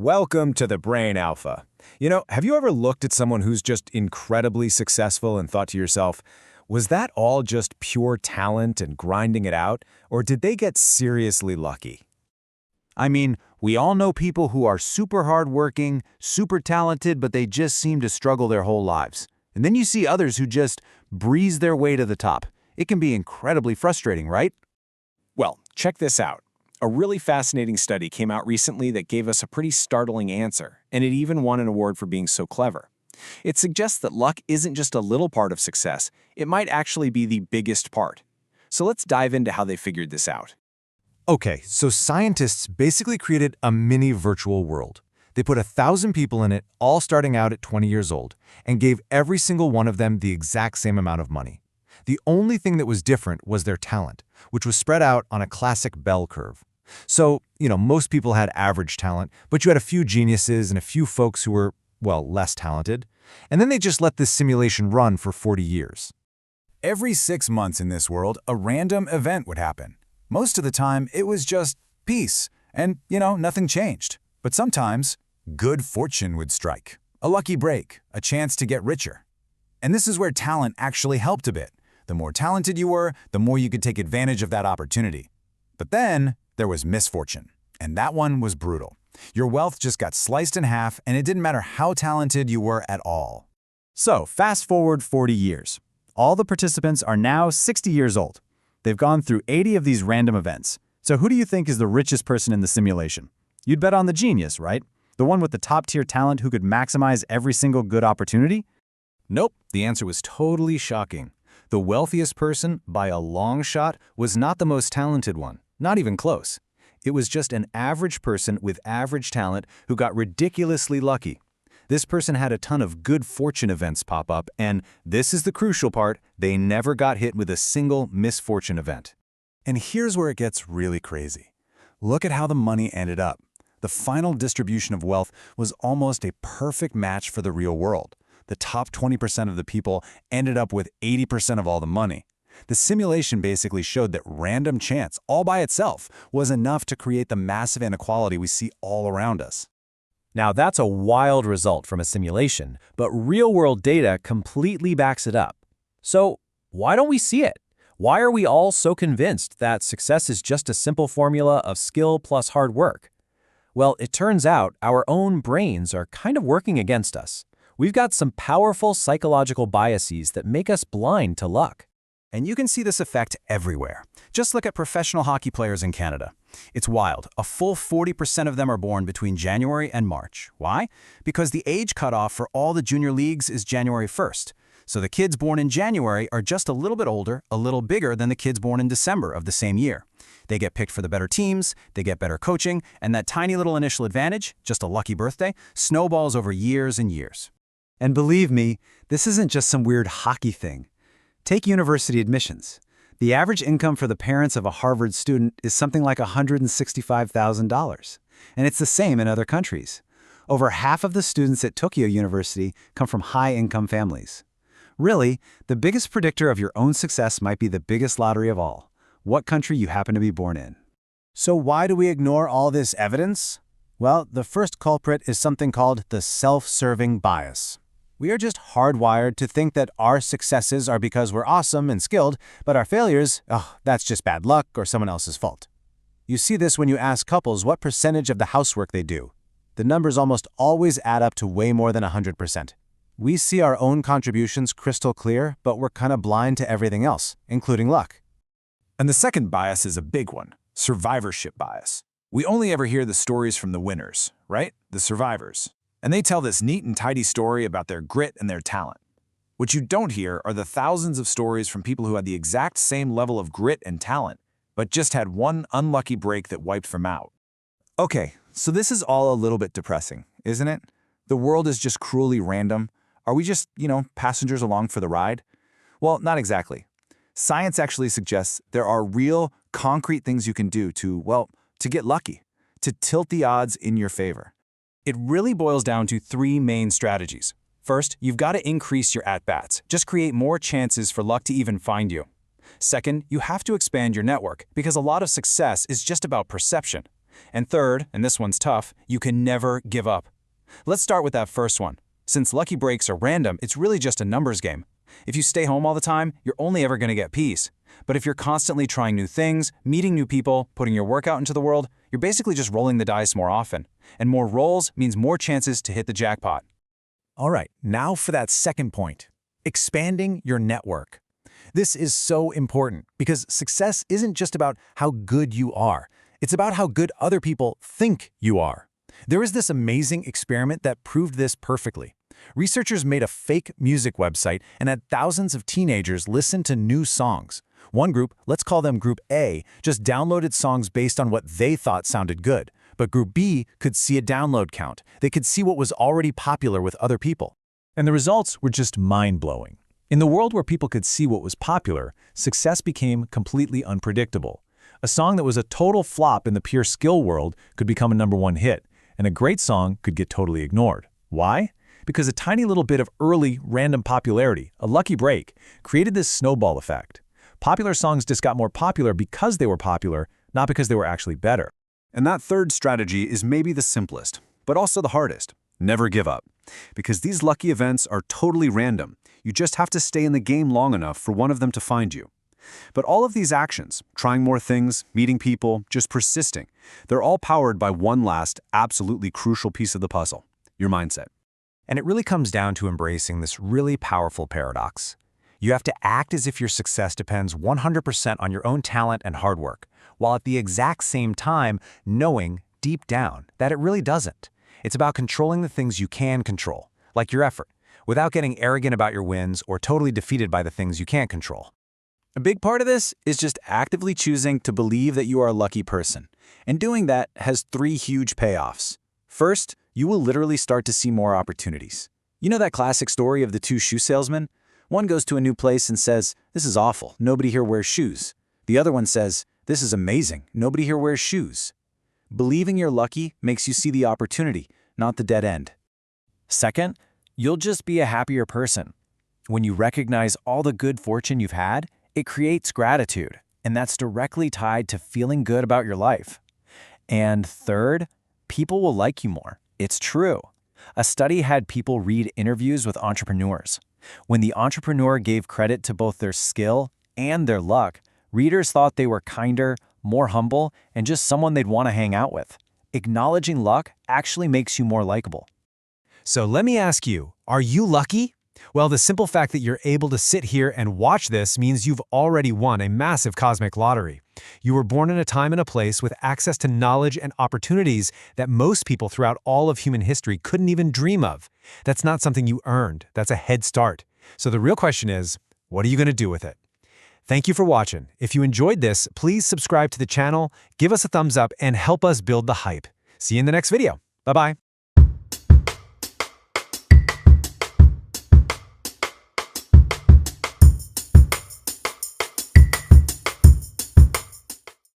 Welcome to the Brain Alpha. Have you ever looked at someone who's just incredibly successful and thought to yourself, was that all just pure talent and grinding it out, or did they get seriously lucky? I mean, we all know people who are super hardworking, super talented, but they just seem to struggle their whole lives. And then you see others who just breeze their way to the top. It can be incredibly frustrating, right? Well, check this out. A really fascinating study came out recently that gave us a pretty startling answer, and it even won an award for being so clever. It suggests that luck isn't just a little part of success, it might actually be the biggest part. So let's dive into how they figured this out. Okay, so scientists basically created a mini virtual world. They put 1,000 people in it, all starting out at 20 years old, and gave every single one of them the exact same amount of money. The only thing that was different was their talent, which was spread out on a classic bell curve. So, most people had average talent, but you had a few geniuses and a few folks who were, well, less talented. And then they just let this simulation run for 40 years. Every 6 months in this world, a random event would happen. Most of the time, it was just peace, and, nothing changed. But sometimes, good fortune would strike. A lucky break, a chance to get richer. And this is where talent actually helped a bit. The more talented you were, the more you could take advantage of that opportunity. But then, there was misfortune, and that one was brutal. Your wealth just got sliced in half, and it didn't matter how talented you were at all. So, fast forward 40 years. All the participants are now 60 years old. They've gone through 80 of these random events. So who do you think is the richest person in the simulation? You'd bet on the genius, right? The one with the top-tier talent who could maximize every single good opportunity? Nope, the answer was totally shocking. The wealthiest person, by a long shot, was not the most talented one. Not even close. It was just an average person with average talent who got ridiculously lucky. This person had a ton of good fortune events pop up, and this is the crucial part, they never got hit with a single misfortune event. And here's where it gets really crazy. Look at how the money ended up. The final distribution of wealth was almost a perfect match for the real world. The top 20% of the people ended up with 80% of all the money. The simulation basically showed that random chance, all by itself, was enough to create the massive inequality we see all around us. Now that's a wild result from a simulation, but real-world data completely backs it up. So why don't we see it? Why are we all so convinced that success is just a simple formula of skill plus hard work? Well, it turns out our own brains are kind of working against us. We've got some powerful psychological biases that make us blind to luck. And you can see this effect everywhere. Just look at professional hockey players in Canada. It's wild. A full 40% of them are born between January and March. Why? Because the age cutoff for all the junior leagues is January 1st. So the kids born in January are just a little bit older, a little bigger than the kids born in December of the same year. They get picked for the better teams, they get better coaching, and that tiny little initial advantage, just a lucky birthday, snowballs over years and years. And believe me, this isn't just some weird hockey thing. Take university admissions. The average income for the parents of a Harvard student is something like $165,000. And it's the same in other countries. Over half of the students at Tokyo University come from high-income families. Really, the biggest predictor of your own success might be the biggest lottery of all, what country you happen to be born in. So why do we ignore all this evidence? Well, the first culprit is something called the self-serving bias. We are just hardwired to think that our successes are because we're awesome and skilled, but our failures, that's just bad luck or someone else's fault. You see this when you ask couples what percentage of the housework they do. The numbers almost always add up to way more than 100%. We see our own contributions crystal clear, but we're kind of blind to everything else, including luck. And the second bias is a big one, survivorship bias. We only ever hear the stories from the winners, right? The survivors. And they tell this neat and tidy story about their grit and their talent. What you don't hear are the thousands of stories from people who had the exact same level of grit and talent, but just had one unlucky break that wiped them out. Okay, so this is all a little bit depressing, isn't it? The world is just cruelly random. Are we just, passengers along for the ride? Well, not exactly. Science actually suggests there are real, concrete things you can do to get lucky, to tilt the odds in your favor. It really boils down to 3 main strategies. First, you've got to increase your at-bats. Just create more chances for luck to even find you. Second, you have to expand your network because a lot of success is just about perception. And third, and this one's tough, you can never give up. Let's start with that first one. Since lucky breaks are random, it's really just a numbers game. If you stay home all the time, you're only ever going to get peace. But if you're constantly trying new things, meeting new people, putting your work out into the world, you're basically just rolling the dice more often. And more rolls means more chances to hit the jackpot. All right, now for that second point, expanding your network. This is so important because success isn't just about how good you are. It's about how good other people think you are. There is this amazing experiment that proved this perfectly. Researchers made a fake music website and had thousands of teenagers listen to new songs. One group, let's call them Group A, just downloaded songs based on what they thought sounded good. But Group B could see a download count. They could see what was already popular with other people. And the results were just mind-blowing. In the world where people could see what was popular, success became completely unpredictable. A song that was a total flop in the pure skill world could become a #1 hit, and a great song could get totally ignored. Why? Because a tiny little bit of early, random popularity, a lucky break, created this snowball effect. Popular songs just got more popular because they were popular, not because they were actually better. And that third strategy is maybe the simplest, but also the hardest. Never give up. Because these lucky events are totally random. You just have to stay in the game long enough for one of them to find you. But all of these actions, trying more things, meeting people, just persisting, they're all powered by one last, absolutely crucial piece of the puzzle, your mindset. And it really comes down to embracing this really powerful paradox. You have to act as if your success depends 100% on your own talent and hard work, while at the exact same time knowing, deep down, that it really doesn't. It's about controlling the things you can control, like your effort, without getting arrogant about your wins or totally defeated by the things you can't control. A big part of this is just actively choosing to believe that you are a lucky person. And doing that has 3 huge payoffs. First, you will literally start to see more opportunities. You know that classic story of the 2 shoe salesmen? One goes to a new place and says, "This is awful, nobody here wears shoes." The other one says, "This is amazing, nobody here wears shoes." Believing you're lucky makes you see the opportunity, not the dead end. Second, you'll just be a happier person. When you recognize all the good fortune you've had, it creates gratitude, and that's directly tied to feeling good about your life. And third, people will like you more. It's true. A study had people read interviews with entrepreneurs. When the entrepreneur gave credit to both their skill and their luck, readers thought they were kinder, more humble, and just someone they'd want to hang out with. Acknowledging luck actually makes you more likable. So let me ask you, are you lucky? Well, the simple fact that you're able to sit here and watch this means you've already won a massive cosmic lottery. You were born in a time and a place with access to knowledge and opportunities that most people throughout all of human history couldn't even dream of. That's not something you earned. That's a head start. So the real question is, what are you going to do with it? Thank you for watching. If you enjoyed this, please subscribe to the channel, give us a thumbs up, and help us build the hype. See you in the next video. Bye-bye.